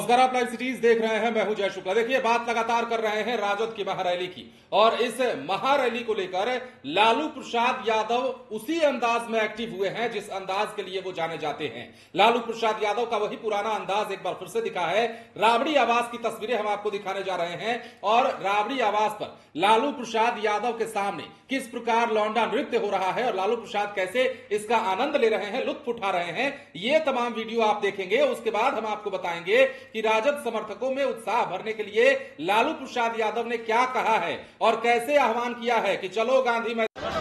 नमस्कार, आप live cities देख रहे हैं। मैं हूं जय शुक्ला। देखिए, बात लगातार कर रहे हैं राजद की महारैली की, और इस महारैली को लेकर लालू प्रसाद यादव उसी अंदाज में एक्टिव हुए हैं जिस अंदाज के लिए वो जाने जाते हैं। लालू प्रसाद यादव का वही पुराना अंदाज एक बार फिर से दिखा है। राबड़ी आवास की तस्वीरें हम आपको दिखाने जा रहे हैं, और राबड़ी आवास पर लालू प्रसाद यादव के सामने किस प्रकार लौंडा नृत्य हो रहा है और लालू प्रसाद कैसे इसका आनंद ले रहे हैं, लुत्फ उठा रहे हैं, ये तमाम वीडियो आप देखेंगे। उसके बाद हम आपको बताएंगे कि राजद समर्थकों में उत्साह भरने के लिए लालू प्रसाद यादव ने क्या कहा है और कैसे आह्वान किया है कि चलो गांधी मैदान।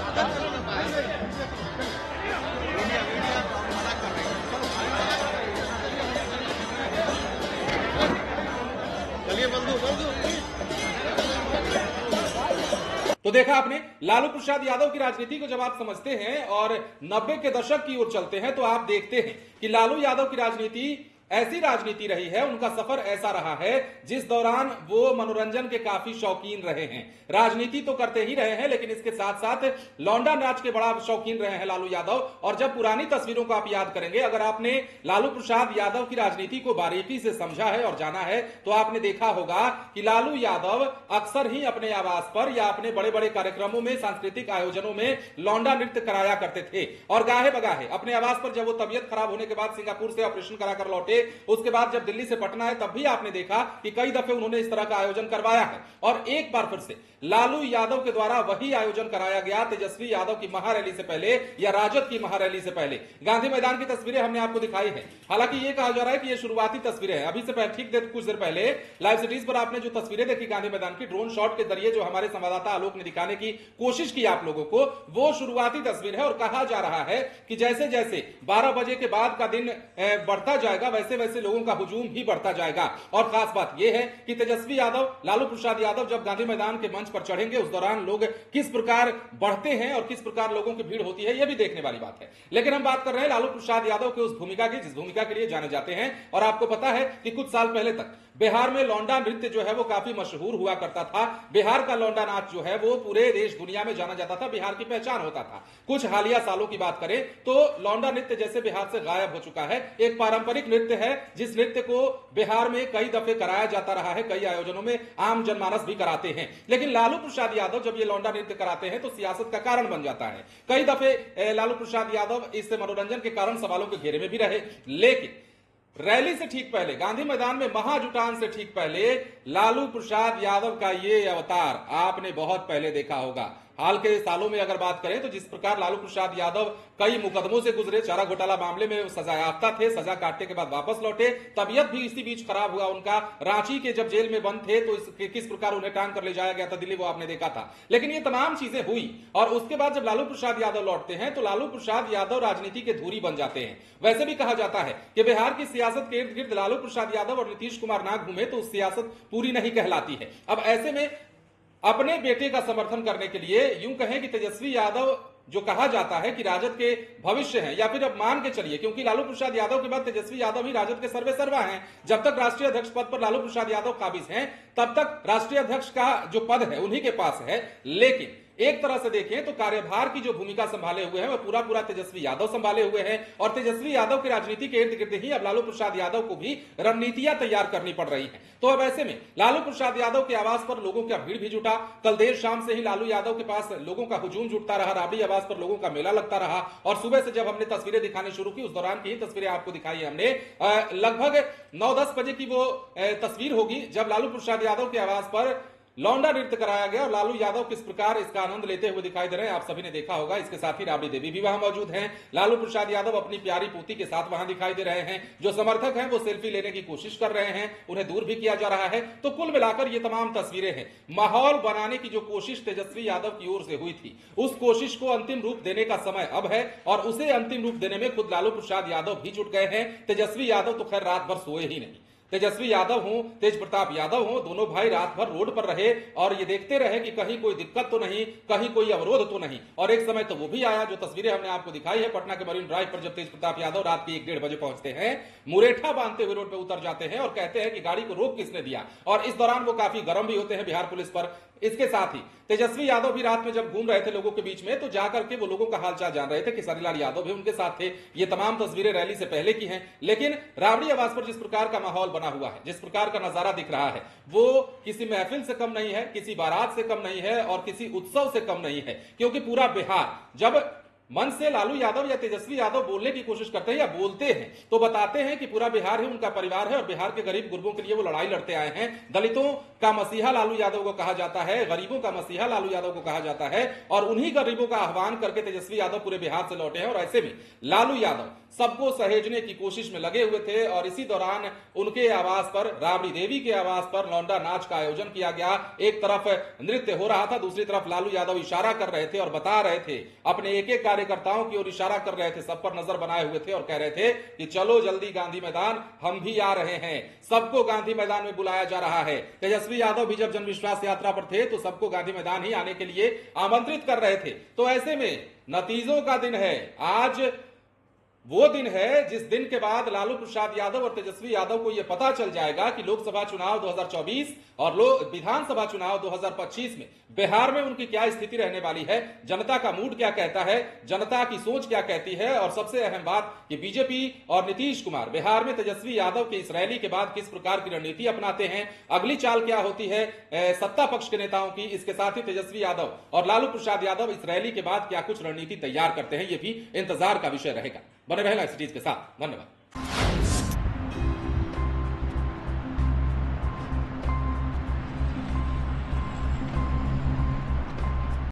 तो देखा आपने, लालू प्रसाद यादव की राजनीति को जब आप समझते हैं और 90 के दशक की ओर चलते हैं तो आप देखते हैं कि लालू यादव की राजनीति ऐसी राजनीति रही है, उनका सफर ऐसा रहा है जिस दौरान वो मनोरंजन के काफी शौकीन रहे हैं। राजनीति तो करते ही रहे हैं, लेकिन इसके साथ साथ लौंडा नाच के बड़ा शौकीन रहे हैं लालू यादव। और जब पुरानी तस्वीरों को आप याद करेंगे, अगर आपने लालू प्रसाद यादव की राजनीति को बारीकी से समझा है और जाना है, तो आपने देखा होगा कि लालू यादव अक्सर ही अपने आवास पर या अपने बड़े बड़े कार्यक्रमों में, सांस्कृतिक आयोजनों में लौंडा नृत्य कराया करते थे। और गाहे बगाहे अपने आवास पर जब वो तबियत खराब होने के बाद सिंगापुर से ऑपरेशन कराकर लौटे, उसके बाद जब दिल्ली से पटना है, तब भी आपने देखा कि कई दफे उन्होंने इस तरह का आयोजन करवाया है। और एक बार फिर से लालू यादव के द्वारा वही आयोजन कराया गया तेजस्वी यादव की महारैली से पहले या राजद की महारैली से पहले। गांधी मैदान की तस्वीरें हमने आपको दिखाई है। हालांकि यह कहा जा रहा है कि ये शुरुआती तस्वीरें हैं। अभी से कुछ देर पहले लाइव सिटीज पर आपने जो तस्वीरें देखी गांधी मैदान की, ड्रोन शॉट के जरिए जो हमारे संवाददाता आलोक ने दिखाने की कोशिश की आप लोगों को, वो शुरुआती तस्वीर है। और कहा जा रहा है कि जैसे जैसे 12 बजे के बाद का दिन बढ़ता जाएगा, वैसे वैसे लोगों का हुजूम भी बढ़ता जाएगा। और खास बात यह है कि तेजस्वी यादव, लालू प्रसाद यादव जब गांधी मैदान के मंच पर चढ़ेंगे, उस दौरान लोग किस प्रकार बढ़ते हैं और किस प्रकार लोगों की भीड़ होती है, यह भी देखने वाली बात है। लेकिन हम बात कर रहे हैं लालू प्रसाद यादव के उस भूमिका की जिस भूमिका के लिए जाने जाते हैं। और आपको पता है कि कुछ साल पहले तक बिहार में लौंडा नृत्य जो है वो काफी मशहूर हुआ करता था। बिहार का लौंडा नाच जो है वो पूरे देश दुनिया में जाना जाता था, बिहार की पहचान होता था। कुछ हालिया सालों की बात करें तो लौंडा नृत्य जैसे बिहार से गायब हो चुका है। एक पारंपरिक नृत्य है जिस नृत्य को बिहार में कई दफे कराया जाता रहा है, कई आयोजनों में आम जनमानस भी कराते हैं। लेकिन लालू प्रसाद यादव जब ये लौंडा नृत्य कराते हैं तो सियासत का कारण बन जाता है। कई दफे लालू प्रसाद यादव इस मनोरंजन के कारण सवालों के घेरे में भी रहे। लेकिन रैली से ठीक पहले, गांधी मैदान में महाजुटान से ठीक पहले, लालू प्रसाद यादव का ये अवतार आपने बहुत पहले देखा होगा। हाल के सालों में अगर बात करें तो जिस प्रकार लालू प्रसाद यादव कई मुकदमों से गुजरे, चारा घोटाला मामले में सजायाफ्ता थे, सजा काटने के बाद वापस लौटे, तबीयत भी इसी बीच खराब हुआ उनका। रांची के जब जेल में बंद थे तो किस प्रकार उन्हें टांग कर ले जाया गया था दिल्ली, वो आपने देखा था। लेकिन ये तमाम चीजें हुई और उसके बाद जब लालू प्रसाद यादव लौटते हैं तो लालू प्रसाद यादव राजनीति के धुरी बन जाते हैं। वैसे भी कहा जाता है कि बिहार की सियासत के इर्द गिर्द लालू प्रसाद यादव और नीतीश कुमार ना घूमे तो सियासत पूरी नहीं कहलाती है। अब ऐसे में अपने बेटे का समर्थन करने के लिए यूं कहें कि तेजस्वी यादव जो कहा जाता है कि राजद के भविष्य हैं, या फिर अब मान के चलिए, क्योंकि लालू प्रसाद यादव के बाद तेजस्वी यादव ही राजद के सर्वे सर्वा हैं। जब तक राष्ट्रीय अध्यक्ष पद पर लालू प्रसाद यादव काबिज हैं, तब तक राष्ट्रीय अध्यक्ष का जो पद है उन्हीं के पास है। लेकिन एक तरह से देखें तो कार्यभार की जो भूमिका संभाले हुए हैं वह पूरा तेजस्वी यादव संभाले हुए हैं। और तेजस्वी यादव की राजनीति के इर्द गिर्द ही अब लालू प्रसाद यादव को भी रणनीतियां तैयार करनी पड़ रही हैं। तो अब ऐसे में लालू प्रसाद यादव के आवास पर लोगों का भीड़ भी जुटा। कल देर शाम से ही लालू यादव के पास लोगों का हुजूम जुटता रहा, राबड़ी आवास पर लोगों का मेला लगता रहा। और सुबह से जब हमने तस्वीरें दिखानी शुरू की, उस दौरान की ही तस्वीरें आपको दिखाई हमने। लगभग 9-10 बजे की वो तस्वीर होगी जब लालू प्रसाद यादव के आवास पर लौंडा नृत्य कराया गया और लालू यादव किस प्रकार इसका आनंद लेते हुए दिखाई दे रहे हैं, आप सभी ने देखा होगा। इसके साथ ही राबड़ी देवी भी वहां मौजूद हैं। लालू प्रसाद यादव अपनी प्यारी पोती के साथ वहां दिखाई दे रहे हैं। जो समर्थक हैं वो सेल्फी लेने की कोशिश कर रहे हैं, उन्हें दूर भी किया जा रहा है। तो कुल मिलाकर ये तमाम तस्वीरें हैं। माहौल बनाने की जो कोशिश तेजस्वी यादव की ओर से हुई थी, उस कोशिश को अंतिम रूप देने का समय अब है। और उसे अंतिम रूप देने में खुद लालू प्रसाद यादव भी जुट गए हैं। तेजस्वी यादव तो खैर रात भर सोए ही नहीं। तेजस्वी यादव हो, तेज प्रताप यादव हो, दोनों भाई रात भर रोड पर रहे और ये देखते रहे कि कहीं कोई दिक्कत तो नहीं, कहीं कोई अवरोध तो नहीं। और एक समय तो वो भी आया जो तस्वीरें हमने आपको दिखाई है, पटना के मरीन ड्राइव पर जब तेज प्रताप यादव रात के 1-1:30 बजे पहुंचते हैं, मुरेठा बांधते हुए रोड पर उतर जाते हैं और कहते हैं कि गाड़ी को रोक किसने दिया। और इस दौरान वो काफी गर्म भी होते हैं बिहार पुलिस पर। इसके साथ ही तेजस्वी यादव भी रात में जब घूम रहे थे लोगों के बीच में, तो जाकर के वो लोगों का हालचाल जान रहे थे। केसरीलाल यादव भी उनके साथ थे। ये तमाम तस्वीरें रैली से पहले की हैं। लेकिन राबड़ी आवास पर जिस प्रकार का माहौल बना बना हुआ है। जिस प्रकार का नजारा दिख रहा है वो किसी महफिल से कम नहीं है, किसी बारात से कम नहीं है और किसी उत्सव से कम नहीं है, क्योंकि पूरा बिहार जब मन से लालू यादव या तेजस्वी यादव बोलने की कोशिश करते हैं या बोलते हैं तो बताते हैं कि पूरा बिहार ही उनका परिवार है और बिहार के गरीब गुरबों के लिए वो लड़ाई लड़ते आए हैं। दलितों का मसीहा लालू यादव को कहा जाता है, गरीबों का मसीहा लालू यादव को कहा जाता है और उन्हीं गरीबों का आह्वान करके तेजस्वी यादव पूरे बिहार से लौटे हैं। और ऐसे में लालू यादव सबको सहेजने की कोशिश में लगे हुए थे और इसी दौरान उनके आवास पर, राबड़ी देवी के आवास पर लौंडा नाच का आयोजन किया गया। एक तरफ नृत्य हो रहा था, दूसरी तरफ लालू यादव इशारा कर रहे थे और बता रहे थे, अपने एक एक कार्यकर्ताओं की ओर इशारा कर रहे थे, सब पर नजर बनाए हुए थे और कह रहे थे कि चलो जल्दी गांधी मैदान, हम भी आ रहे हैं। सबको गांधी मैदान में बुलाया जा रहा है। तेजस्वी यादव भी जब जनविश्वास यात्रा पर थे तो सबको गांधी मैदान ही आने के लिए आमंत्रित कर रहे थे। तो ऐसे में नतीजों का दिन है आज, वो दिन है जिस दिन के बाद लालू प्रसाद यादव और तेजस्वी यादव को यह पता चल जाएगा कि लोकसभा चुनाव 2024 और विधानसभा चुनाव 2025 में बिहार में उनकी क्या स्थिति रहने वाली है, जनता का मूड क्या कहता है, जनता की सोच क्या कहती है। और सबसे अहम बात कि बीजेपी और नीतीश कुमार बिहार में तेजस्वी यादव के इस रैली के बाद किस प्रकार की रणनीति अपनाते हैं, अगली चाल क्या होती है सत्ता पक्ष के नेताओं की। इसके साथ ही तेजस्वी यादव और लालू प्रसाद यादव इस रैली के बाद क्या कुछ रणनीति तैयार करते हैं, यह भी इंतजार का विषय रहेगा। बने रहना इस चीज के साथ। धन्यवाद।